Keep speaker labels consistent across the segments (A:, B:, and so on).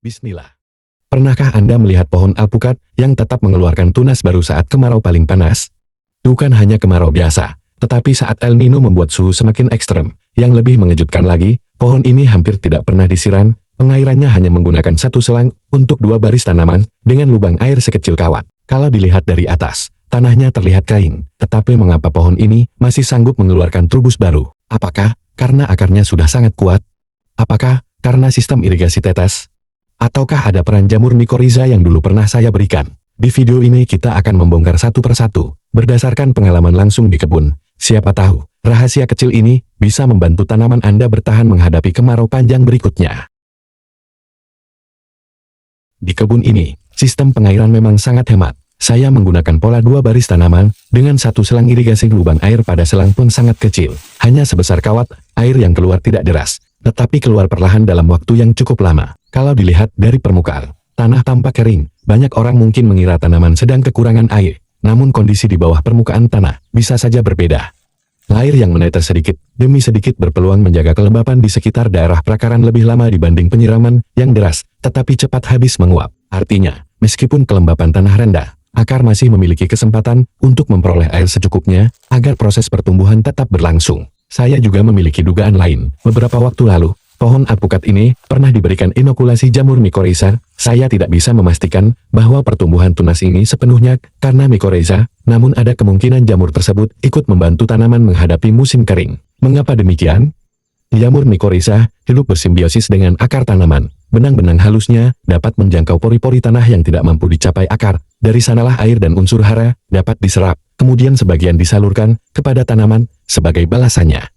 A: Bismillah. Pernahkah Anda melihat pohon alpukat yang tetap mengeluarkan tunas baru saat kemarau paling panas? Bukan hanya kemarau biasa, tetapi saat El Nino membuat suhu semakin ekstrem. Yang lebih mengejutkan lagi, pohon ini hampir tidak pernah disiram, pengairannya hanya menggunakan satu selang untuk 2 baris tanaman dengan lubang air sekecil kawat. Kalau dilihat dari atas, tanahnya terlihat kering, tetapi mengapa pohon ini masih sanggup mengeluarkan trubus baru? Apakah karena akarnya sudah sangat kuat? Apakah karena sistem irigasi tetes? Ataukah ada peran jamur mikoriza yang dulu pernah saya berikan? Di video ini kita akan membongkar satu persatu, berdasarkan pengalaman langsung di kebun. Siapa tahu, rahasia kecil ini bisa membantu tanaman Anda bertahan menghadapi kemarau panjang berikutnya. Di kebun ini, sistem pengairan memang sangat hemat. Saya menggunakan pola 2 baris tanaman, dengan satu selang irigasi lubang air pada selang pun sangat kecil. Hanya sebesar kawat, air yang keluar tidak deras, tetapi keluar perlahan dalam waktu yang cukup lama. Kalau dilihat dari permukaan, tanah tampak kering. Banyak orang mungkin mengira tanaman sedang kekurangan air, namun kondisi di bawah permukaan tanah bisa saja berbeda. Air yang menetes sedikit demi sedikit berpeluang menjaga kelembapan di sekitar daerah perakaran lebih lama dibanding penyiraman yang deras, tetapi cepat habis menguap. Artinya, meskipun kelembapan tanah rendah, akar masih memiliki kesempatan untuk memperoleh air secukupnya agar proses pertumbuhan tetap berlangsung. Saya juga memiliki dugaan lain. Beberapa waktu lalu, pohon alpukat ini pernah diberikan inokulasi jamur mikoriza. Saya tidak bisa memastikan bahwa pertumbuhan tunas ini sepenuhnya karena mikoriza, namun ada kemungkinan jamur tersebut ikut membantu tanaman menghadapi musim kering. Mengapa demikian? Jamur mikoriza hidup bersimbiosis dengan akar tanaman. Benang-benang halusnya dapat menjangkau pori-pori tanah yang tidak mampu dicapai akar. Dari sanalah air dan unsur hara dapat diserap, kemudian sebagian disalurkan kepada tanaman sebagai balasannya.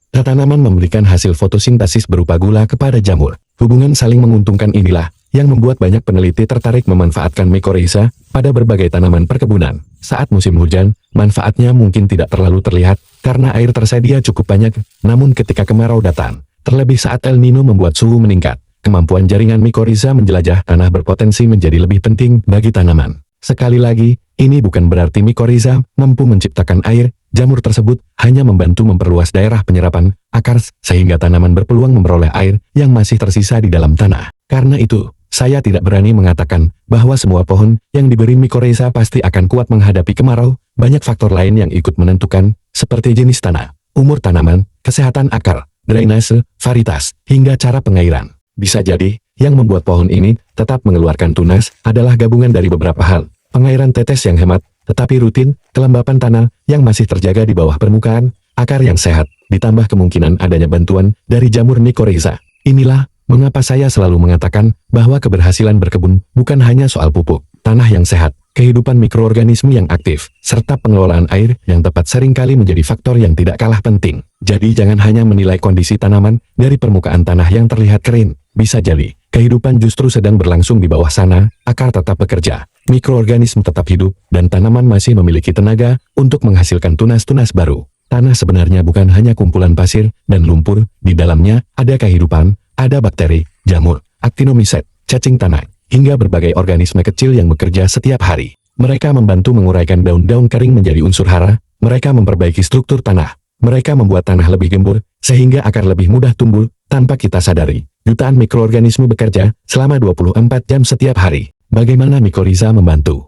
A: Tanaman memberikan hasil fotosintesis berupa gula kepada jamur. Hubungan saling menguntungkan inilah yang membuat banyak peneliti tertarik memanfaatkan mikoriza pada berbagai tanaman perkebunan. Saat musim hujan, manfaatnya mungkin tidak terlalu terlihat karena air tersedia cukup banyak, namun ketika kemarau datang, terlebih saat El Nino membuat suhu meningkat, kemampuan jaringan mikoriza menjelajah tanah berpotensi menjadi lebih penting bagi tanaman. Sekali lagi, ini bukan berarti mikoriza mampu menciptakan air. Jamur tersebut hanya membantu memperluas daerah penyerapan akar sehingga tanaman berpeluang memperoleh air yang masih tersisa di dalam tanah. Karena itu, saya tidak berani mengatakan bahwa semua pohon yang diberi mikoriza pasti akan kuat menghadapi kemarau. Banyak faktor lain yang ikut menentukan, seperti jenis tanah, umur tanaman, kesehatan akar, drainase, varietas, hingga cara pengairan. Bisa jadi, yang membuat pohon ini tetap mengeluarkan tunas adalah gabungan dari beberapa hal. Pengairan tetes yang hemat, tetapi rutin, kelembapan tanah yang masih terjaga di bawah permukaan, akar yang sehat, ditambah kemungkinan adanya bantuan dari jamur mikoriza. Inilah mengapa saya selalu mengatakan bahwa keberhasilan berkebun bukan hanya soal pupuk, tanah yang sehat, kehidupan mikroorganisme yang aktif, serta pengelolaan air yang tepat seringkali menjadi faktor yang tidak kalah penting. Jadi jangan hanya menilai kondisi tanaman dari permukaan tanah yang terlihat kering. Bisa jadi, kehidupan justru sedang berlangsung di bawah sana, akar tetap bekerja, mikroorganisme tetap hidup, dan tanaman masih memiliki tenaga untuk menghasilkan tunas-tunas baru. Tanah sebenarnya bukan hanya kumpulan pasir dan lumpur, di dalamnya ada kehidupan, ada bakteri, jamur, aktinomycet, cacing tanah, hingga berbagai organisme kecil yang bekerja setiap hari. Mereka membantu menguraikan daun-daun kering menjadi unsur hara, mereka memperbaiki struktur tanah, mereka membuat tanah lebih gembur, sehingga akar lebih mudah tumbuh, tanpa kita sadari. Jutaan mikroorganisme bekerja selama 24 jam setiap hari. Bagaimana mikoriza membantu?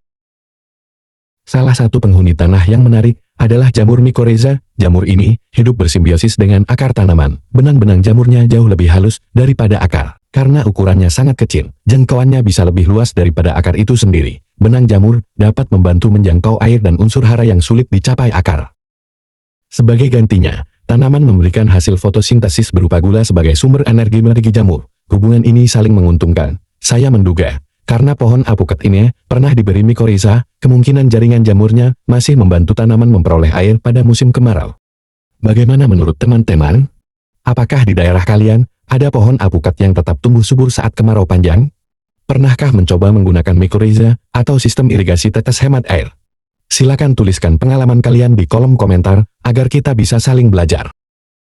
A: Salah satu penghuni tanah yang menarik adalah jamur mikoriza. Jamur ini hidup bersimbiosis dengan akar tanaman. Benang-benang jamurnya jauh lebih halus daripada akar. Karena ukurannya sangat kecil, jangkauannya bisa lebih luas daripada akar itu sendiri. Benang jamur dapat membantu menjangkau air dan unsur hara yang sulit dicapai akar. Sebagai gantinya, tanaman memberikan hasil fotosintesis berupa gula sebagai sumber energi bagi jamur. Hubungan ini saling menguntungkan. Saya menduga, karena pohon alpukat ini pernah diberi mikoriza, kemungkinan jaringan jamurnya masih membantu tanaman memperoleh air pada musim kemarau. Bagaimana menurut teman-teman? Apakah di daerah kalian ada pohon alpukat yang tetap tumbuh subur saat kemarau panjang? Pernahkah mencoba menggunakan mikoriza atau sistem irigasi tetes hemat air? Silakan tuliskan pengalaman kalian di kolom komentar agar kita bisa saling belajar.